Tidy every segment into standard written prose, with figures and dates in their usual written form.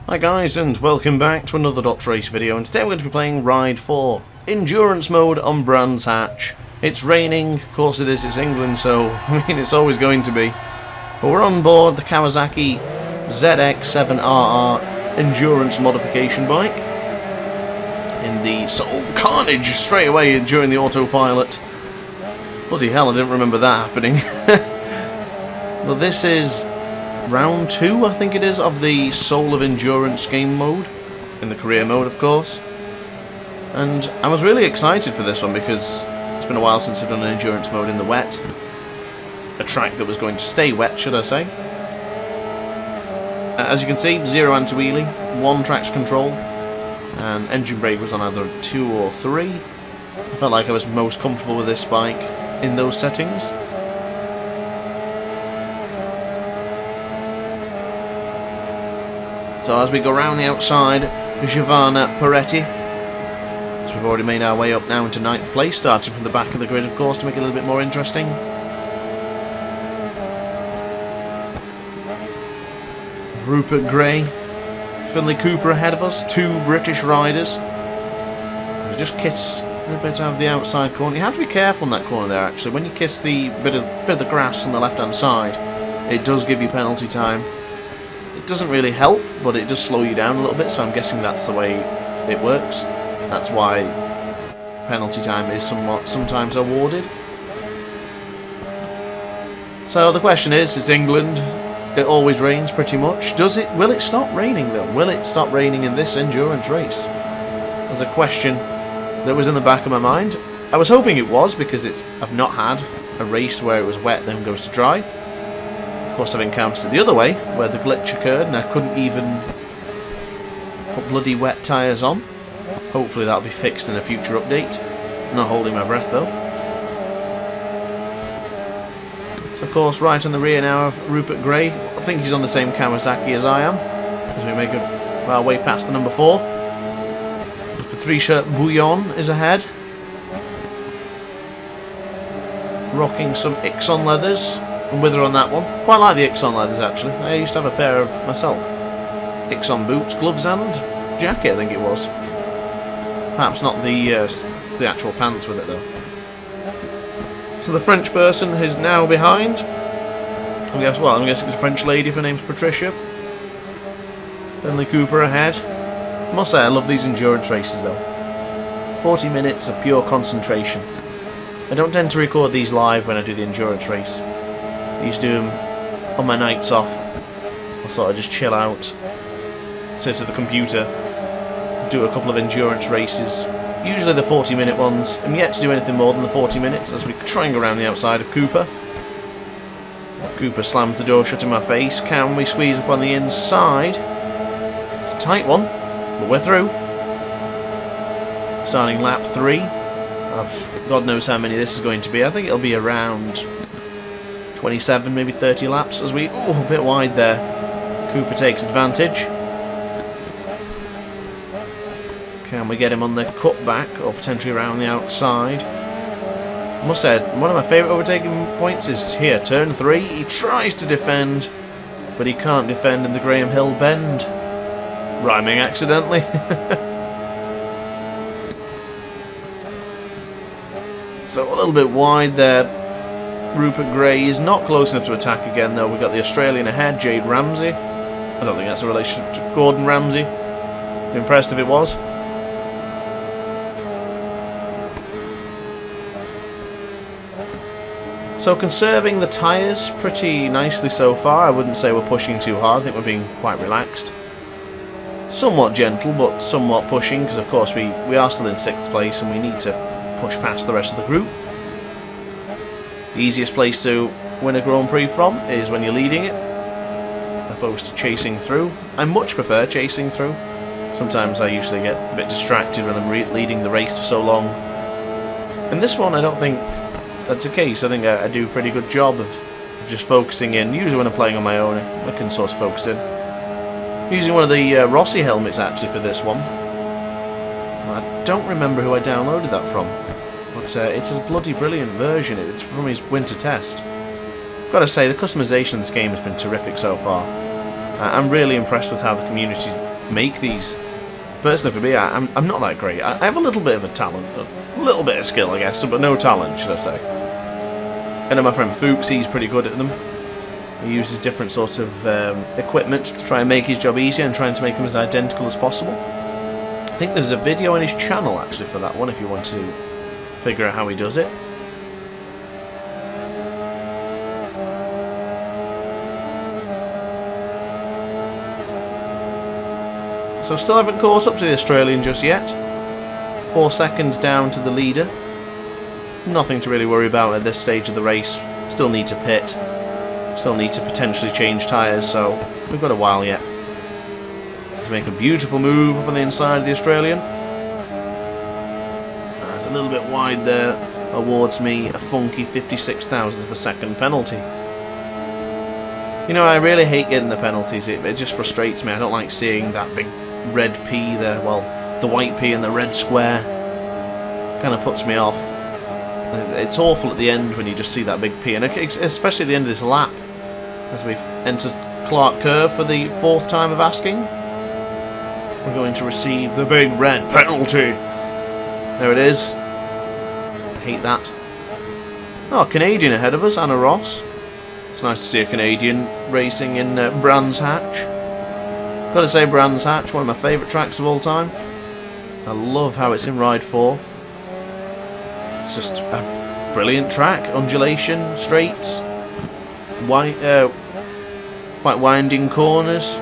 Hi guys, and welcome back to another DrAce video, and today we're going to be playing Ride 4 Endurance Mode on Brands Hatch. It's raining, of course it is, it's England, so I mean it's always going to be. But we're on board the Kawasaki ZX7RR Endurance Modification bike. In the... carnage straight away during the autopilot. Bloody hell, I didn't remember that happening. Well, this is round 2, I think it is, of the Soul of Endurance game mode, in the career mode of course. And I was really excited for this one because it's been a while since I've done an endurance mode in the wet. A track that was going to stay wet, should I say. As you can see, 0 anti-wheelie, 1 traction control, and engine brake was on either 2 or 3. I felt like I was most comfortable with this bike in those settings. So as we go round the outside, Giovanna Peretti. So we've already made our way up now into 9th place, starting from the back of the grid of course to make it a little bit more interesting. Rupert Gray, Finley Cooper ahead of us, 2 British riders. We just kiss a bit out of the outside corner. You have to be careful in that corner there actually. When you kiss the bit of the grass on the left hand side, it does give you penalty time. It doesn't really help, but it does slow you down a little bit, so I'm guessing that's the way it works. That's why penalty time is sometimes awarded. So the question is, it's England. It always rains pretty much. Will it stop raining though? Will it stop raining in this endurance race? There's a question that was in the back of my mind. I was hoping it was, because I've not had a race where it was wet then goes to dry. Of course I've encountered it the other way, where the glitch occurred and I couldn't even put bloody wet tyres on. Hopefully that'll be fixed in a future update. I'm not holding my breath though. So of course right on the rear now of Rupert Gray. I think he's on the same Kawasaki as I am, as we make our way past the number 4. Patricia Bouillon is ahead. Rocking some Ixon leathers. And with her on that one. Quite like the Ixon leathers actually. I used to have a pair of myself. Ixon boots, gloves and jacket I think it was. Perhaps not the actual pants with it though. So the French person is now behind. I'm guessing it's a French lady if her name's Patricia. Finley Cooper ahead. I must say I love these endurance races though. 40 minutes of pure concentration. I don't tend to record these live when I do the endurance race. I used to do them on my nights off. I sort of just chill out, sit at the computer, do a couple of endurance races, usually the 40-minute ones. I'm yet to do anything more than the 40 minutes as we try and go around the outside of Cooper. Cooper slams the door shut in my face. Can we squeeze up on the inside? It's a tight one, but we're through. Starting lap 3. God knows how many this is going to be. I think it'll be around 27, maybe 30 laps as we... a bit wide there. Cooper takes advantage. Can we get him on the cutback or potentially around the outside? I must say, one of my favourite overtaking points is here, turn 3. He tries to defend, but he can't defend in the Graham Hill bend. Rhyming accidentally. So a little bit wide there. Rupert Gray is not close enough to attack again though. We've got the Australian ahead, Jade Ramsey. I don't think that's a relation to Gordon Ramsay. Be impressed if it was. So conserving the tyres pretty nicely so far. I wouldn't say we're pushing too hard. I think we're being quite relaxed. Somewhat gentle, but somewhat pushing, because of course we are still in 6th place and we need to push past the rest of the group. The easiest place to win a Grand Prix from is when you're leading it, opposed to chasing through. I much prefer chasing through. Sometimes I usually get a bit distracted when I'm leading the race for so long. In this one I don't think that's the case. I think I do a pretty good job of just focusing in. Usually when I'm playing on my own I can sort of focus in. I'm using one of the Rossi helmets actually for this one. I don't remember who I downloaded that from. But it's a bloody brilliant version. It's from his winter test. Gotta say, the customization of this game has been terrific so far. I'm really impressed with how the community make these. Personally, for me, I'm not that great. I have a little bit of a talent, a little bit of skill, I guess, but no talent, should I say. And then my friend Fuchs, he's pretty good at them. He uses different sorts of equipment to try and make his job easier and trying to make them as identical as possible. I think there's a video on his channel, actually, for that one, if you want to figure out how he does it. So still haven't caught up to the Australian just yet. 4 seconds down to the leader. Nothing to really worry about at this stage of the race. Still need to pit. Still need to potentially change tyres, so we've got a while yet. Let's make a beautiful move up on the inside of the Australian. It's a little bit wide there. Awards me a funky 56 thousandths of a second penalty. You know, I really hate getting the penalties. It just frustrates me. I don't like seeing that big red P there. Well, the white P and the red square. Kind of puts me off. It's awful at the end when you just see that big P, and especially at the end of this lap, as we've entered Clark Curve for the 4th time of asking. We're going to receive the big red penalty. There it is. I hate that. Oh, a Canadian ahead of us, Anna Ross. It's nice to see a Canadian racing in Brands Hatch. Gotta say, Brands Hatch, one of my favourite tracks of all time. I love how it's in Ride 4. It's just a brilliant track. Undulation, straights, quite winding corners,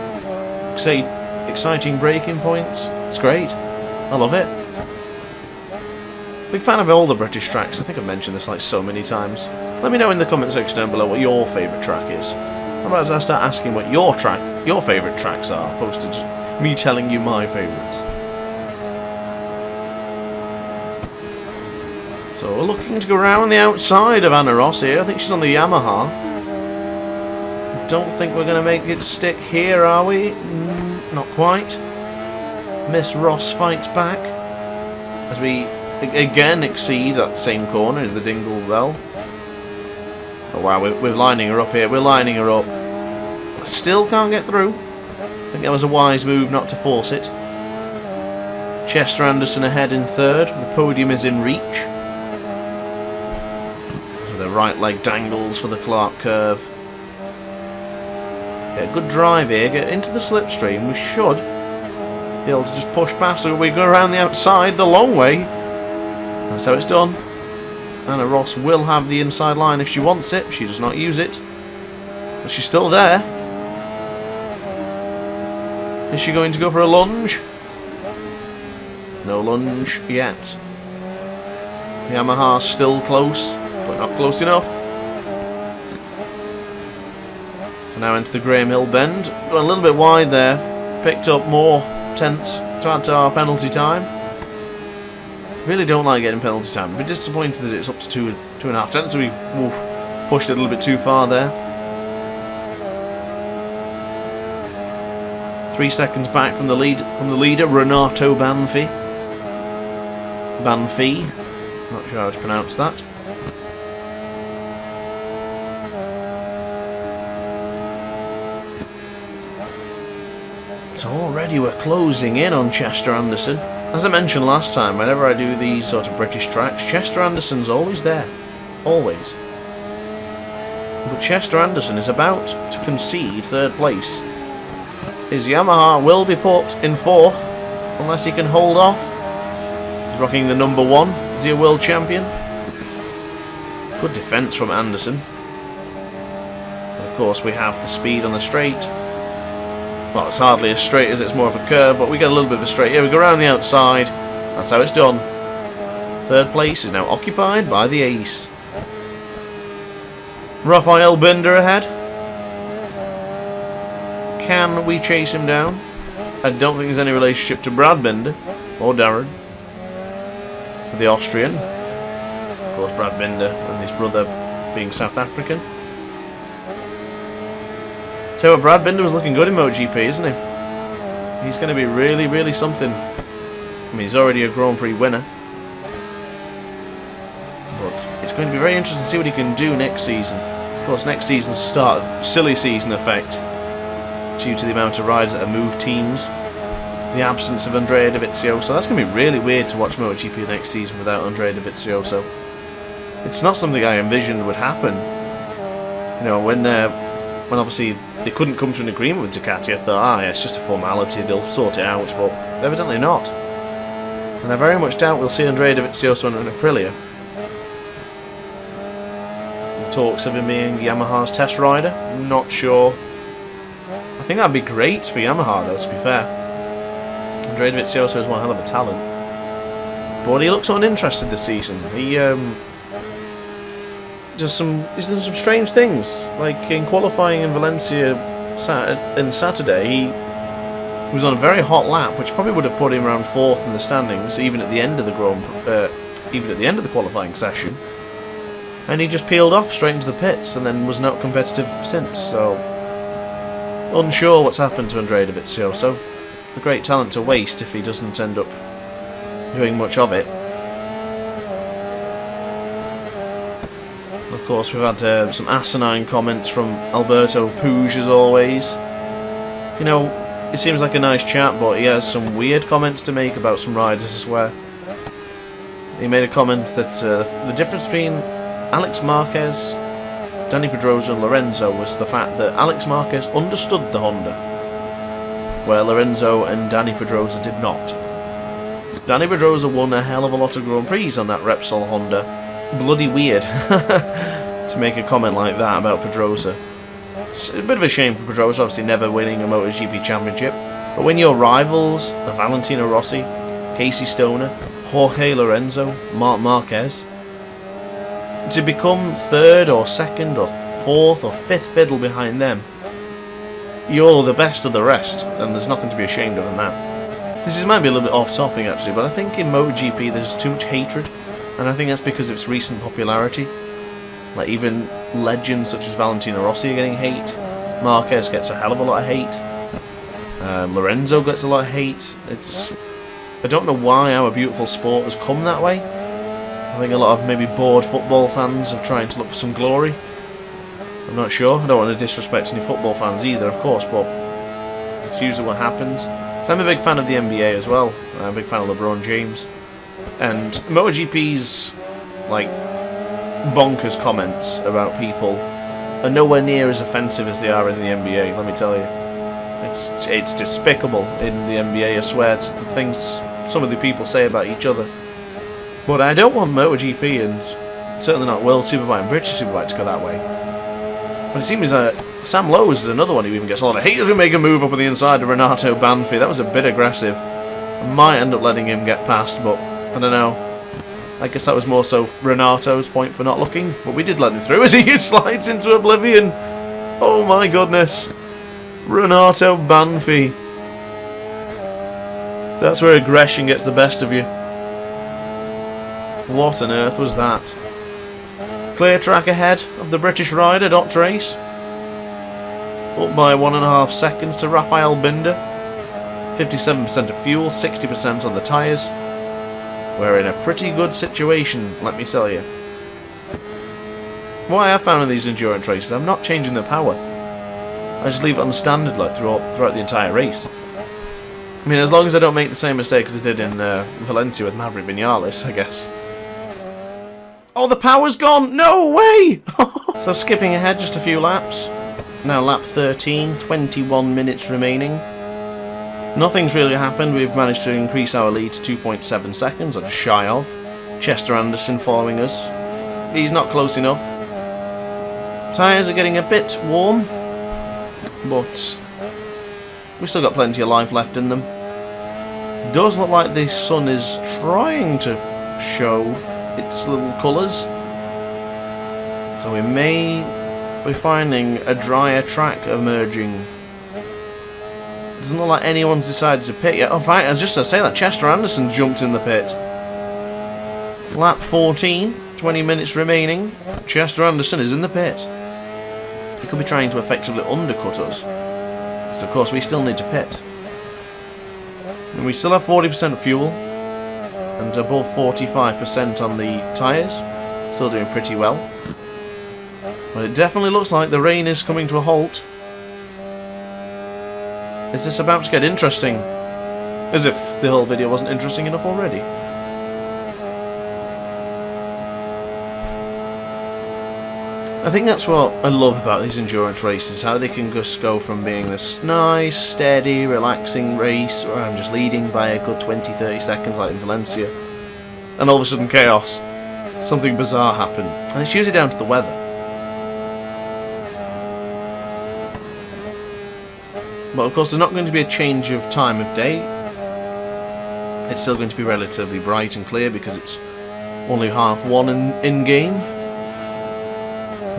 exciting braking points. It's great. I love it. Big fan of all the British tracks. I think I've mentioned this like so many times. Let me know in the comment section down below what your favourite track is. How about I start asking what your favourite tracks are, opposed to just me telling you my favourites. So we're looking to go around the outside of Anna Ross here. I think she's on the Yamaha. Don't think we're going to make it stick here, are we? Not quite. Miss Ross fights back as we again exceed that same corner in the Dingle Well. Oh wow, we're lining her up here. We're lining her up. Still can't get through. I think that was a wise move not to force it. Chester Anderson ahead in 3rd. The podium is in reach. So the right leg dangles for the Clark Curve. Get a good drive here. Get into the slipstream. We should be able to just push past her. We go around the outside the long way. That's how it's done. Anna Ross will have the inside line if she wants it. She does not use it. But she's still there. Is she going to go for a lunge? No lunge yet. Yamaha still close, but not close enough. So now into the Graham Hill bend. Got a little bit wide there. Picked up more tenths to add to our penalty time. Really don't like getting penalty time. I'm a bit disappointed that it's up to 2.5 tenths, so we pushed it a little bit too far there. 3 seconds back from the leader, Renato Banfi. Not sure how to pronounce that. So already we're closing in on Chester Anderson. As I mentioned last time, whenever I do these sort of British tracks, Chester Anderson's always there. Always. But Chester Anderson is about to concede 3rd place. His Yamaha will be put in 4th, unless he can hold off. He's rocking the number 1. Is he a world champion? Good defence from Anderson. And of course we have the speed on the straight. Well, it's hardly as straight as it's more of a curve, but we get a little bit of a straight here. We go around the outside. That's how it's done. 3rd place is now occupied by the ace. Raphael Binder ahead. Can we chase him down? I don't think there's any relationship to Brad Binder or Darren for the Austrian. Of course, Brad Binder and his brother being South African. So Brad Binder was looking good in MotoGP, isn't he? He's going to be really, really something. I mean, he's already a Grand Prix winner. But it's going to be very interesting to see what he can do next season. Of course, next season's the start of silly season effect, due to the amount of riders that have moved teams. the absence of Andrea Dovizioso. That's going to be really weird to watch MotoGP next season without Andrea Dovizioso. It's not something I envisioned would happen. You know, when obviously they couldn't come to an agreement with Ducati, I thought, yeah, it's just a formality, they'll sort it out, but evidently not. And I very much doubt we'll see Andrea Dovizioso on an Aprilia. The talks of him being Yamaha's test rider, not sure. I think that'd be great for Yamaha though, to be fair. Andrea Dovizioso is one hell of a talent. But he looks uninterested this season. He's done some strange things. Like in qualifying in Valencia Saturday, he was on a very hot lap, which probably would have put him around 4th in the standings, even at the end of the qualifying session. And he just peeled off straight into the pits, and then was not competitive since. So unsure what's happened to Andrea Dovizioso. A great talent to waste if he doesn't end up doing much of it. Of course, we've had some asinine comments from Alberto Puig as always. You know, he seems like a nice chap, but he has some weird comments to make about some riders, I swear. He made a comment that the difference between Alex Marquez, Dani Pedrosa and Lorenzo was the fact that Alex Marquez understood the Honda, where Lorenzo and Dani Pedrosa did not. Dani Pedrosa won a hell of a lot of Grand Prix on that Repsol Honda. Bloody weird to make a comment like that about Pedrosa. It's a bit of a shame for Pedrosa, obviously never winning a MotoGP championship. But when your rivals are Valentino Rossi, Casey Stoner, Jorge Lorenzo, Marc Marquez, to become 3rd or 2nd or 4th or 5th fiddle behind them, you're the best of the rest, and there's nothing to be ashamed of in that. This might be a little bit off topic actually, but I think in MotoGP there's too much hatred. And I think that's because of its recent popularity. Like, even legends such as Valentino Rossi are getting hate. Marquez gets a hell of a lot of hate. Lorenzo gets a lot of hate. I don't know why our beautiful sport has come that way. I think a lot of maybe bored football fans are trying to look for some glory. I'm not sure. I don't want to disrespect any football fans either, of course, but it's usually what happens. So I'm a big fan of the NBA as well. I'm a big fan of LeBron James. And MotoGP's like bonkers comments about people are nowhere near as offensive as they are in the NBA, let me tell you. It's despicable in the NBA, I swear. It's the things some of the people say about each other. But I don't want MotoGP and certainly not World Superbike and British Superbike to go that way. But it seems Sam Lowe is another one who even gets a lot of hate as we make a move up on the inside of Renato Banfi. That was a bit aggressive. I might end up letting him get past, but I don't know. I guess that was more so Renato's point for not looking, but we did let him through as he slides into oblivion. Oh my goodness. Renato Banfi. That's where aggression gets the best of you. What on earth was that? Clear track ahead of the British rider, DrAce. Up by 1.5 seconds to Rafael Binder. 57% of fuel, 60% on the tyres. We're in a pretty good situation, let me tell you. What I have found in these endurance races, I'm not changing the power. I just leave it on standard like throughout the entire race. I mean, as long as I don't make the same mistake as I did in Valencia with Maverick Vinales, I guess. Oh, the power's gone! No way! So skipping ahead just a few laps. Now lap 13, 21 minutes remaining. Nothing's really happened. We've managed to increase our lead to 2.7 seconds, or just shy of. Chester Anderson following us. He's not close enough. Tyres are getting a bit warm, but we've still got plenty of life left in them. Does look like the sun is trying to show its little colours. So we may be finding a drier track emerging. Doesn't look like anyone's decided to pit yet. Oh, right, I was just going to say that Chester Anderson jumped in the pit. Lap 14, 20 minutes remaining. Chester Anderson is in the pit. He could be trying to effectively undercut us. So of course we still need to pit. And we still have 40% fuel. And above 45% on the tyres. Still doing pretty well. But it definitely looks like the rain is coming to a halt. Is this about to get interesting? As if the whole video wasn't interesting enough already. I think that's what I love about these endurance races, how they can just go from being this nice, steady, relaxing race where I'm just leading by a good 20-30 seconds like in Valencia, and all of a sudden chaos. Something bizarre happened, and it's usually down to the weather. But of course there's not going to be a change of time of day. It's still going to be relatively bright and clear because it's only 1:30 in game.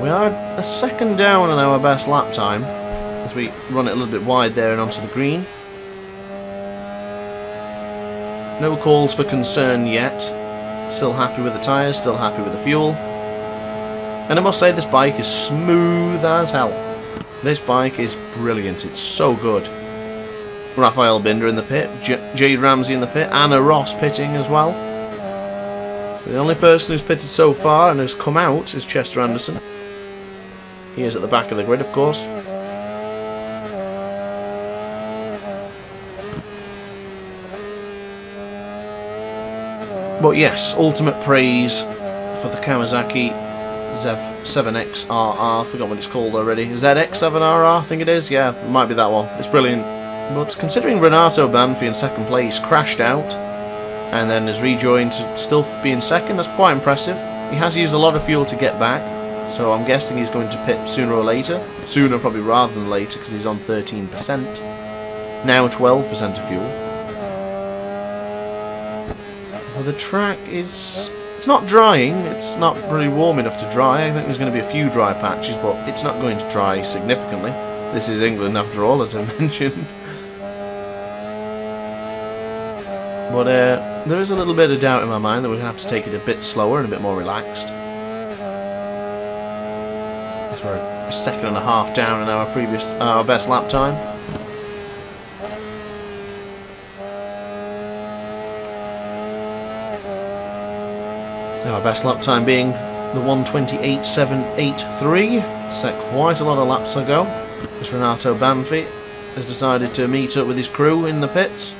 We are a second down on our best lap time as we run it a little bit wide there and onto the green. No calls for concern yet. Still happy with the tyres, still happy with the fuel. And I must say this bike is smooth as hell. This bike is brilliant, it's so good. Raphael Binder in the pit, Jade Ramsey in the pit, Anna Ross pitting as well. So the only person who's pitted so far and has come out is Chester Anderson. He is at the back of the grid, of course. But yes, ultimate praise for the Kawasaki ZX7RR. Forgot what it's called already. ZX7RR, I think it is. Yeah, it might be that one. It's brilliant. But considering Renato Banfi in second place crashed out and then has rejoined to still be in second, that's quite impressive. He has used a lot of fuel to get back. So I'm guessing he's going to pit sooner or later. Sooner probably rather than later because he's on 13%. Now 12% of fuel. Well, the track is... It's not drying. It's not really warm enough to dry. I think there's going to be a few dry patches, but it's not going to dry significantly. This is England after all, as I mentioned. But there is a little bit of doubt in my mind that we're going to have to take it a bit slower and a bit more relaxed. We're a second and a half down in our best lap time. Our best lap time being the 1:28.783. Set quite a lot of laps ago. This Renato Banfi has decided to meet up with his crew in the pits.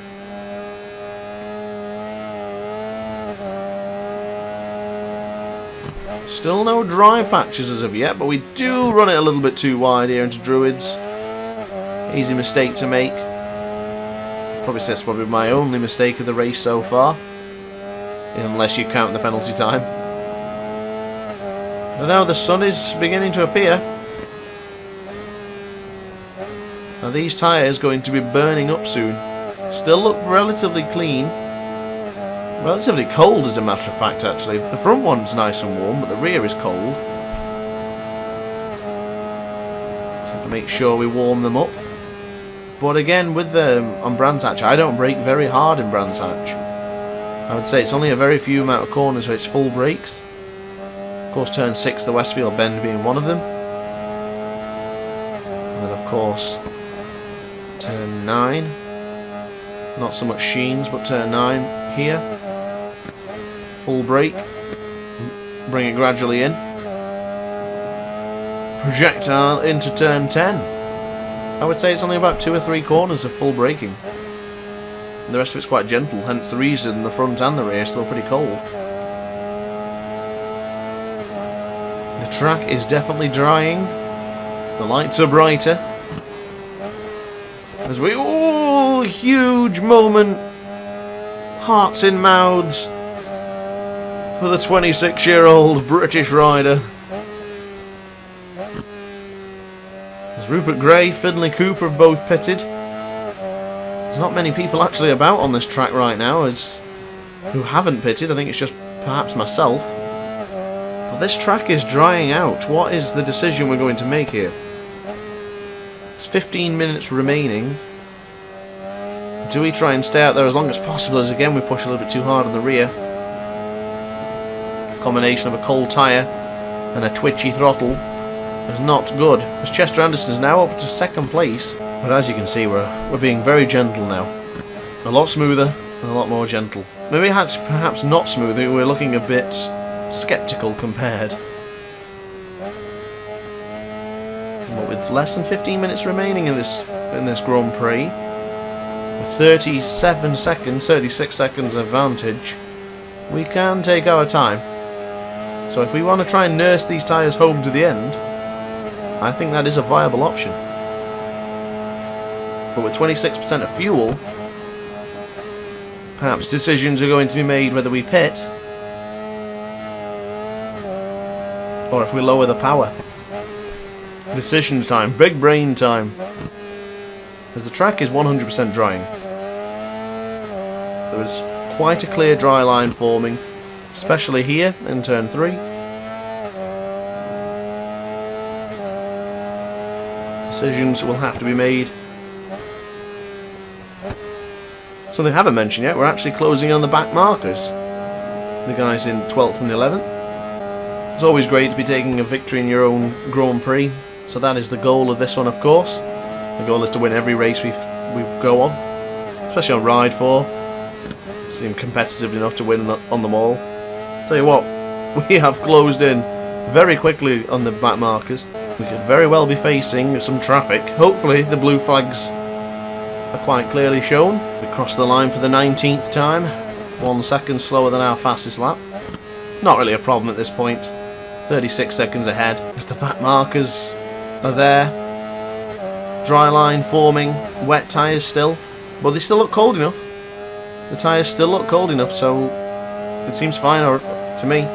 Still no dry patches as of yet, but we do run it a little bit too wide here into Druids. Easy mistake to make. Probably say it's probably my only mistake of the race so far. Unless you count the penalty time. But now the sun is beginning to appear. Now these tyres are going to be burning up soon. Still look relatively clean. Relatively cold as a matter of fact actually. The front one's nice and warm, but the rear is cold. So have to make sure we warm them up. But again, with on Brands Hatch, I don't brake very hard in Brands Hatch. I would say it's only a very few amount of corners where it's full brakes. Of course, turn 6, the Westfield bend being one of them. And then of course, turn 9. Not so much Sheens, but turn 9 here. Full brake. Bring it gradually in. Projectile into turn 10. I would say it's only about 2 or 3 corners of full braking. And the rest of it's quite gentle, hence the reason the front and the rear are still pretty cold. The track is definitely drying. The lights are brighter. As we... Ooh, huge moment. Hearts in mouths for the 26-year-old British rider. As Rupert Gray, Finlay Cooper have both pitted. There's not many people actually about on this track right now who haven't pitted. I think it's just perhaps myself. But this track is drying out. What is the decision we're going to make here? It's 15 minutes remaining. Do we try and stay out there as long as possible as again we push a little bit too hard on the rear? A combination of a cold tyre and a twitchy throttle is not good. As Chester Anderson is now up to second place, but as you can see we're being very gentle now. A lot smoother and a lot more gentle. Maybe perhaps not smoother, we're looking a bit sceptical compared. But with less than 15 minutes remaining in this Grand Prix, with 37 seconds, 36 seconds advantage, we can take our time. So if we want to try and nurse these tyres home to the end, I think that is a viable option. But with 26% of fuel, perhaps decisions are going to be made whether we pit or if we lower the power. Decisions time, big brain time. As the track is 100% drying. There is quite a clear dry line forming, especially here in turn 3. Decisions will have to be made. Something I haven't mentioned yet, we're actually closing on the back markers. The guys in 12th and 11th. It's always great to be taking a victory in your own Grand Prix, so that is the goal of this one, of course. The goal is to win every race we go on, especially on Ride 4. Seem competitive enough to win on them all. Tell you what, we have closed in very quickly on the back markers. We could very well be facing some traffic. Hopefully the blue flags are quite clearly shown. We crossed the line for the 19th time, 1 second slower than our fastest lap. Not really a problem at this point. 36 seconds ahead as the back markers are there. Dry line forming, wet tyres still, but they still look cold enough. The tyres still look cold enough, so it seems fine to me.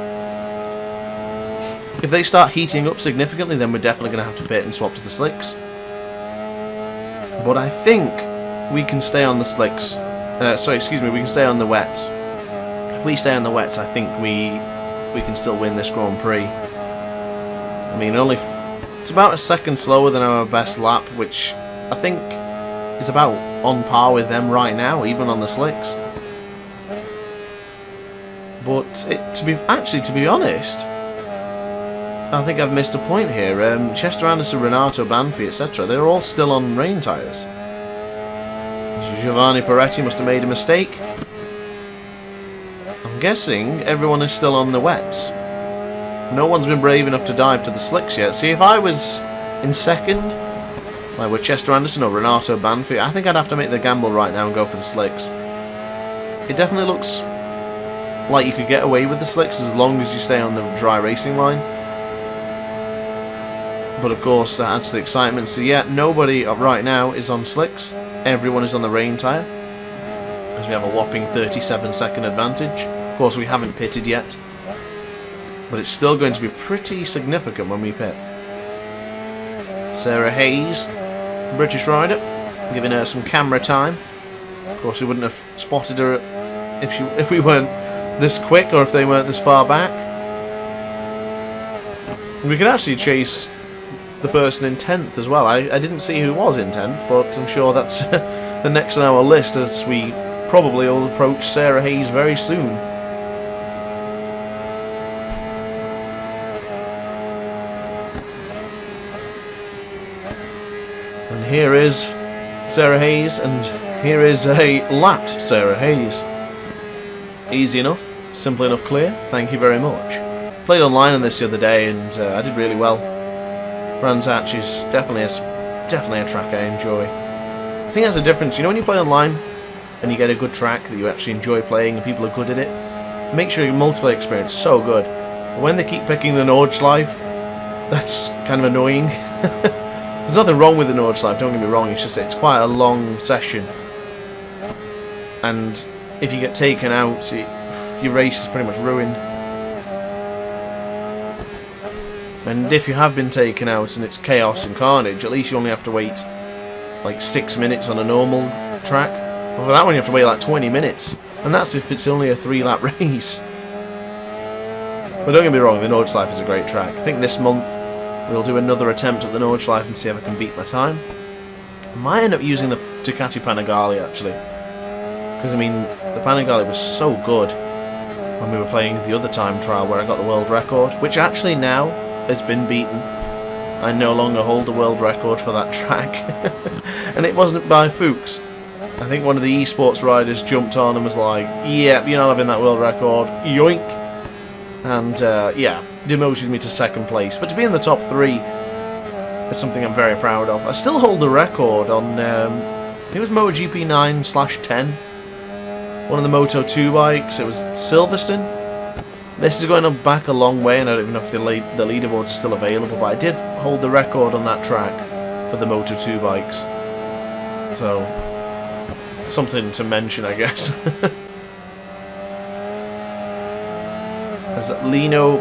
If they start heating up significantly, then we're definitely going to have to pit and swap to the slicks. But I think we can stay on the slicks. We can stay on the wet. If we stay on the wets, I think we can still win this Grand Prix. I mean, it's about a second slower than our best lap, which I think is about on par with them right now, even on the slicks. But to be honest, I think I've missed a point here. Chester Anderson, Renato Banfi, etc. They're all still on rain tyres. Giovanni Peretti must have made a mistake. I'm guessing everyone is still on the wets. No one's been brave enough to dive to the slicks yet. See, if I was in second, like with Chester Anderson or Renato Banfi, I think I'd have to make the gamble right now and go for the slicks. It definitely looks like you could get away with the slicks as long as you stay on the dry racing line. But of course that adds to the excitement. So yeah, nobody right now is on slicks. Everyone is on the rain tyre. As we have a whopping 37-second advantage. Of course we haven't pitted yet. But it's still going to be pretty significant when we pit. Sarah Hayes, British rider, giving her some camera time. Of course we wouldn't have spotted her if we weren't this quick or if they weren't this far back. We can actually chase the person in 10th as well. I didn't see who was in 10th, but I'm sure that's the next on our list as we probably will approach Sarah Hayes very soon. And here is Sarah Hayes, and here is a lapped Sarah Hayes. Easy enough, simple enough, clear. Thank you very much. Played online on this the other day, and I did really well. Brands Hatch is definitely a track I enjoy. I think that's a difference. You know, when you play online and you get a good track that you actually enjoy playing and people are good at it, it makes your multiplayer experience so good. But when they keep picking the Nordschleife, that's kind of annoying. There's nothing wrong with the Nordschleife, don't get me wrong, it's just it's quite a long session. And if you get taken out, your race is pretty much ruined. And if you have been taken out and it's chaos and carnage, at least you only have to wait like 6 minutes on a normal track. But for that one you have to wait like 20 minutes. And that's if it's only a 3-lap race. But don't get me wrong, the Nordschleife is a great track. I think this month we'll do another attempt at the Nordschleife and see if I can beat my time. I might end up using the Ducati Panigale actually. Because I mean, the Panigale was so good when we were playing the other time trial where I got the world record. Which actually now has been beaten. I no longer hold the world record for that track. And it wasn't by Fuchs. I think one of the esports riders jumped on and was like, yeah, you're not having that world record, yoink. And yeah, demoted me to second place. But to be in the top 3 is something I'm very proud of. I still hold the record on it was MotoGP 9/10. One of the Moto 2 bikes. It was Silverstone. This is going back a long way, and I don't even know if the leaderboard's still available, but I did hold the record on that track for the Moto 2 bikes. So, something to mention, I guess. As Lino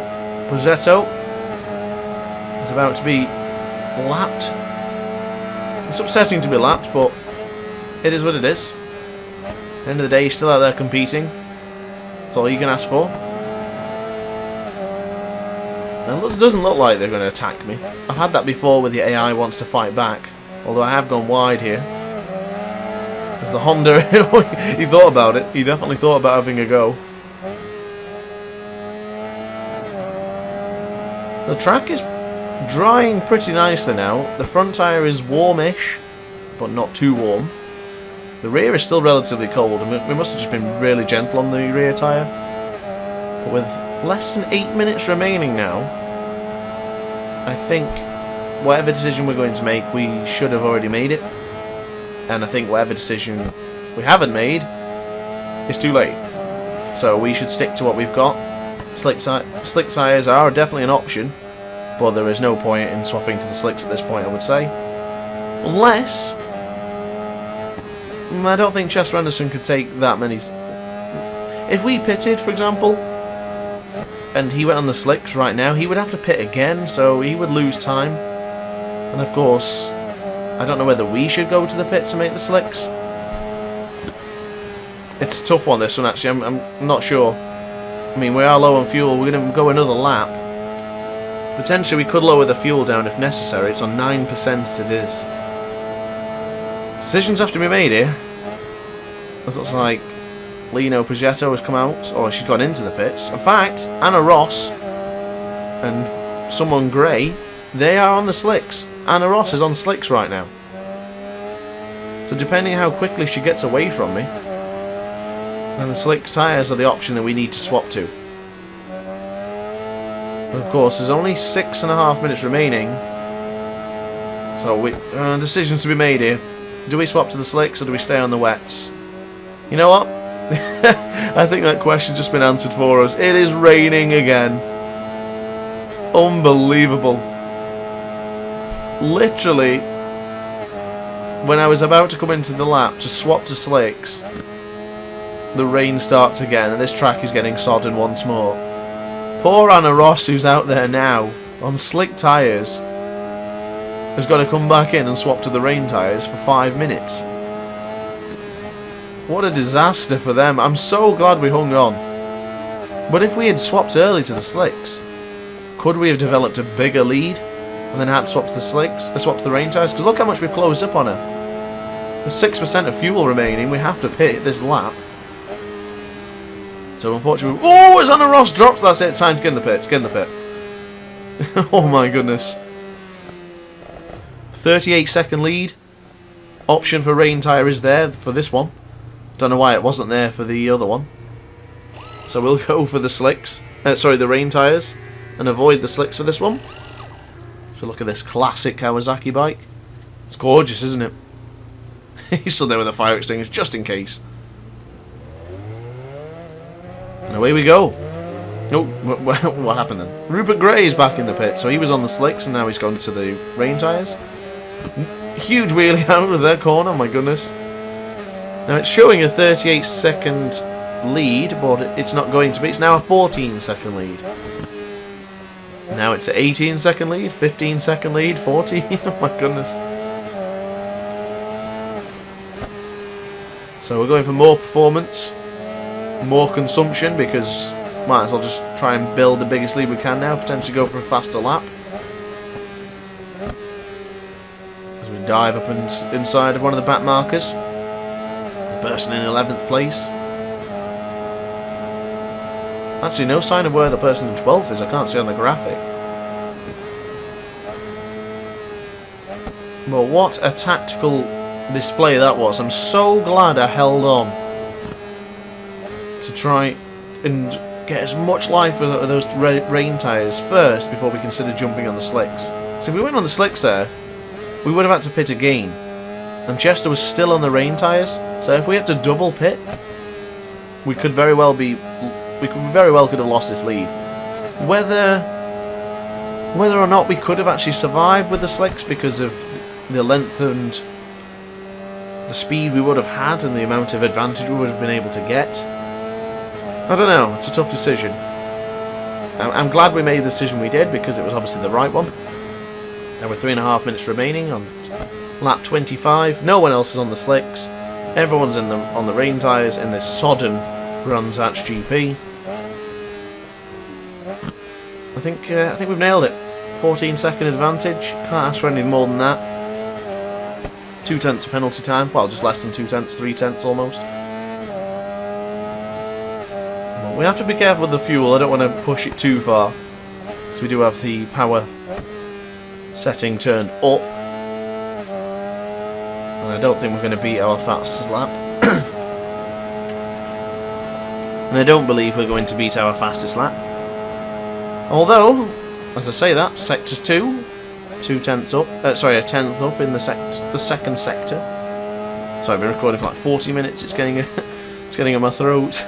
Pozzetto is about to be lapped. It's upsetting to be lapped, but it is what it is. At the end of the day, he's still out there competing. That's all you can ask for. And it doesn't look like they're going to attack me. I've had that before with the AI wants to fight back. Although I have gone wide here. Because the Honda, he thought about it. He definitely thought about having a go. The track is drying pretty nicely now. The front tyre is warmish, but not too warm. The rear is still relatively cold, and we must have just been really gentle on the rear tyre. But with less than 8 minutes remaining now, I think whatever decision we're going to make, we should have already made it. And I think whatever decision we haven't made is too late. So we should stick to what we've got. Slick tyres are definitely an option, but there is no point in swapping to the slicks at this point, I would say. Unless... I don't think Chester Anderson could take that many... If we pitted, for example, and he went on the slicks right now, he would have to pit again, so he would lose time. And of course, I don't know whether we should go to the pits and make the slicks. It's a tough one, this one, actually. I'm not sure. I mean, we are low on fuel. We're going to go another lap. Potentially, we could lower the fuel down if necessary. It's on 9% as it is. Decisions have to be made here. It looks like Lino Pozzetto has come out, or she's gone into the pits. In fact, Anna Ross and someone grey, they are on the slicks. Anna Ross is on slicks right now. So depending how quickly she gets away from me, then the slick tyres are the option that we need to swap to. But of course, there's only 6.5 minutes remaining. So decisions to be made here. Do we swap to the slicks or do we stay on the wets? You know what? I think that question's just been answered for us. It is raining again. Unbelievable. Literally, when I was about to come into the lap to swap to slicks, the rain starts again and this track is getting sodden once more. Poor Anna Ross, who's out there now on slick tyres, has got to come back in and swap to the rain tyres for 5 minutes. What a disaster for them. I'm so glad we hung on. But if we had swapped early to the slicks, could we have developed a bigger lead and then had to swap to the slicks, swap to the rain tyres? Because look how much we've closed up on her. There's 6% of fuel remaining. We have to pit this lap. So unfortunately, oh, as Anna Ross drops, that's it. Time to get in the pit. Get in the pit. Oh my goodness. 38-second lead. Option for rain tyre is there for this one. Don't know why it wasn't there for the other one. So we'll go for the slicks. Sorry, the rain tyres, and avoid the slicks for this one. So look at this classic Kawasaki bike. It's gorgeous, isn't it? He's still there with a fire extinguisher just in case. And away we go. Oh, what happened then? Rupert Gray is back in the pit, so he was on the slicks and now he's gone to the rain tyres. Huge wheelie out of their corner, my goodness. Now it's showing a 38-second lead, but it's not going to be. It's now a 14-second lead. Now it's an 18-second lead, 15-second lead, 14. Oh my goodness. So we're going for more performance, more consumption, because might as well just try and build the biggest lead we can now, potentially go for a faster lap. As we dive up inside of one of the back markers. The person in 11th place. Actually, no sign of where the person in 12th is. I can't see on the graphic. But what a tactical display that was. I'm so glad I held on to try and get as much life of those rain tyres first before we consider jumping on the slicks. So if we went on the slicks there, we would have had to pit again. and Chester was still on the rain tyres. So if we had to double pit, we could very well could have lost this lead. Whether or not we could have actually survived with the slicks because of the length and the speed we would have had and the amount of advantage we would have been able to get, I don't know. It's a tough decision. I'm glad we made the decision we did because it was obviously the right one. There were 3.5 minutes remaining on lap 25. No one else is on the slicks. Everyone's on the rain tyres in this sodden Brands Hatch GP. I think we've nailed it. 14-second advantage. Can't ask for anything more than that. 2/10 penalty time. Well, just less than 2/10, 3/10 almost. Well, we have to be careful with the fuel. I don't want to push it too far, because we do have the power setting turned up. And I don't think we're going to beat our fastest lap. And I don't believe we're going to beat our fastest lap. Although, as I say that, sectors 2, 2/10 up. Sorry, a 10th up in the second sector. So I've been recording for like 40 minutes. It's getting in my throat.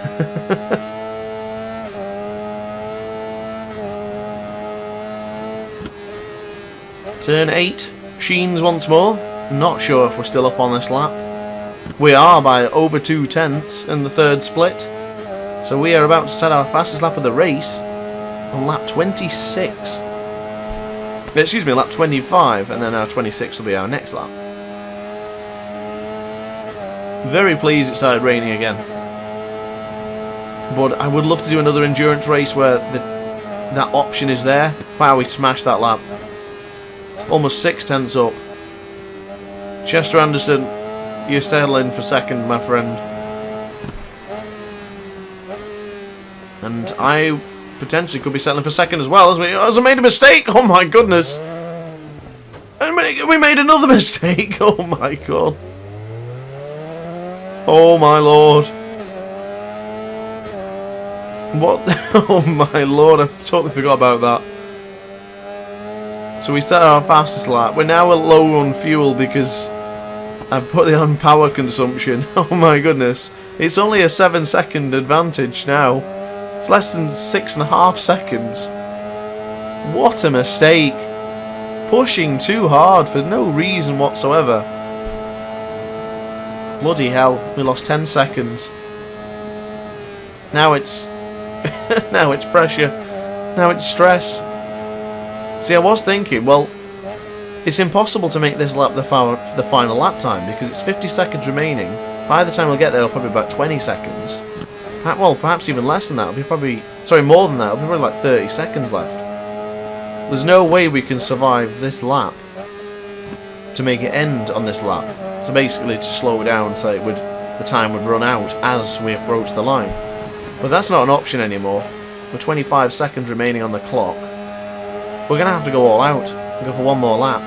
Turn 8, Sheens once more. Not sure if we're still up on this lap. We are by over 2/10 in the third split. So we are about to set our fastest lap of the race on lap 26. Excuse me, lap 25, and then our 26 will be our next lap. Very pleased it started raining again. But I would love to do another endurance race where that option is there. Wow, we smashed that lap. Almost 6/10 up. Chester Anderson, you're settling for second, my friend. And I potentially could be settling for second as well, as I made a mistake. Oh my goodness. And we made another mistake. Oh my god. Oh my lord. What? Oh my lord, I totally forgot about that. So we set our fastest lap. We're now low on fuel because I've put it on power consumption. Oh my goodness. It's only a 7-second advantage now. It's less than 6.5 seconds. What a mistake. Pushing too hard for no reason whatsoever. Bloody hell, we lost 10 seconds. Now it's now it's pressure. Now it's stress. See, I was thinking, well, it's impossible to make this lap the final lap time because it's 50 seconds remaining. By the time we'll get there, it'll probably be about 20 seconds. Well, perhaps even less than that. It'll be probably, sorry, more than that. It'll be probably like 30 seconds left. There's no way we can survive this lap to make it end on this lap. So basically, to slow down so the time would run out as we approach the line. But that's not an option anymore. With 25 seconds remaining on the clock, we're going to have to go all out and go for one more lap.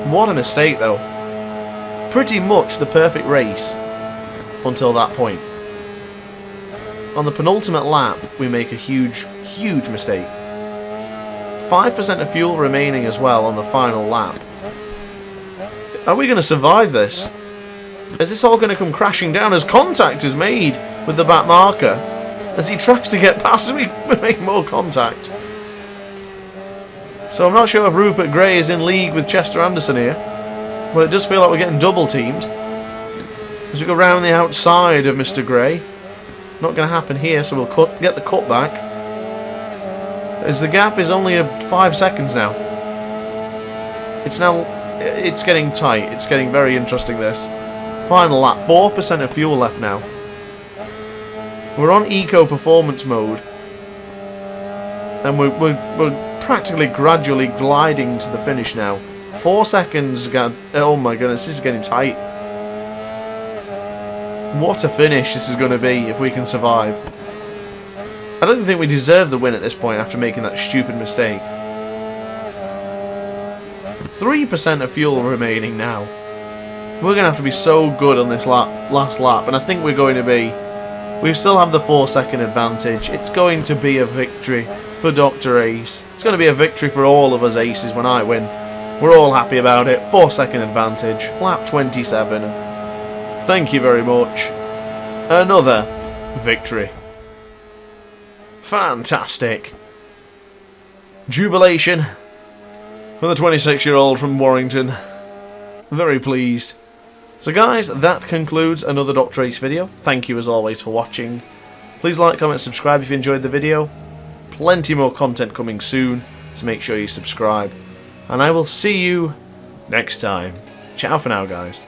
What a mistake, though. Pretty much the perfect race until that point. On the penultimate lap, we make a huge, huge mistake. 5% of fuel remaining as well on the final lap. Are we going to survive this? Is this all going to come crashing down as contact is made with the back marker? As he tries to get past, we make more contact. So I'm not sure if Rupert Gray is in league with Chester Anderson here. But it does feel like we're getting double teamed. As we go round the outside of Mr. Gray. Not going to happen here, so we'll get the cut back. As the gap is only 5 seconds now. It's getting tight. It's getting very interesting, this. Final lap. 4% of fuel left now. We're on eco performance mode. And we're practically gradually gliding to the finish now. 4 seconds. Oh my goodness, this is getting tight. What a finish this is going to be if we can survive. I don't think we deserve the win at this point after making that stupid mistake. 3% of fuel remaining now. We're going to have to be so good on this last lap, and I think we're going to be. We still have the 4-second advantage. It's going to be a victory for DrAce. It's going to be a victory for all of us aces when I win. We're all happy about it. 4-second advantage. Lap 27. Thank you very much. Another victory. Fantastic. Jubilation for the 26-year-old from Warrington. Very pleased. So guys, that concludes another DrAce video. Thank you as always for watching. Please like, comment, subscribe if you enjoyed the video. Plenty more content coming soon, so make sure you subscribe. And I will see you next time. Ciao for now, guys.